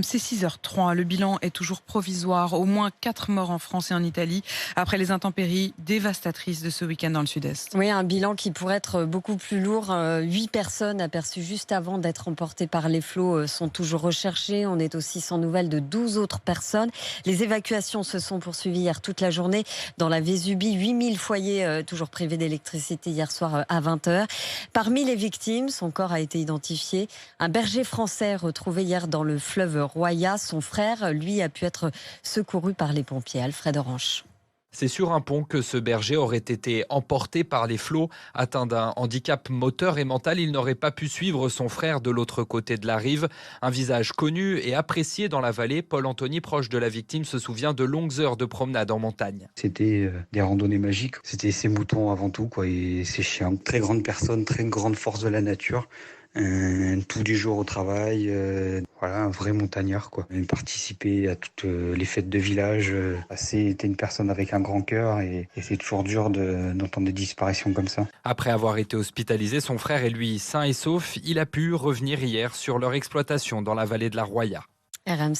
C'est 6h03. Le bilan est toujours provisoire. Au moins 4 morts en France et en Italie après les intempéries dévastatrices de ce week-end dans le sud-est. Oui, un bilan qui pourrait être beaucoup plus lourd. 8 personnes aperçues juste avant d'être emportées par les flots sont toujours recherchées. On est aussi sans nouvelles de 12 autres personnes. Les évacuations se sont poursuivies hier toute la journée dans la Vésubie. 8000 foyers toujours privés d'électricité hier soir à 20h. Parmi les victimes, son corps a été identifié. Un berger français retrouvé hier dans le fleuve Roya. Son frère, lui, a pu être secouru par les pompiers. Alfred Orange. C'est sur un pont que ce berger aurait été emporté par les flots. Atteint d'un handicap moteur et mental, il n'aurait pas pu suivre son frère de l'autre côté de la rive. Un visage connu et apprécié dans la vallée, Paul Anthony, proche de la victime, se souvient de longues heures de promenade en montagne. C'était des randonnées magiques. C'était ses moutons avant tout, quoi, et ses chiens. Très grande personne, très grande force de la nature. Tous les jours au travail, voilà, un vrai montagnard, quoi. Il participait à toutes les fêtes de village. C'était une personne avec un grand cœur et c'est toujours dur d'entendre des disparitions comme ça. Après avoir été hospitalisé, son frère est lui sain et sauf. Il a pu revenir hier sur leur exploitation dans la vallée de la Roya. RMC.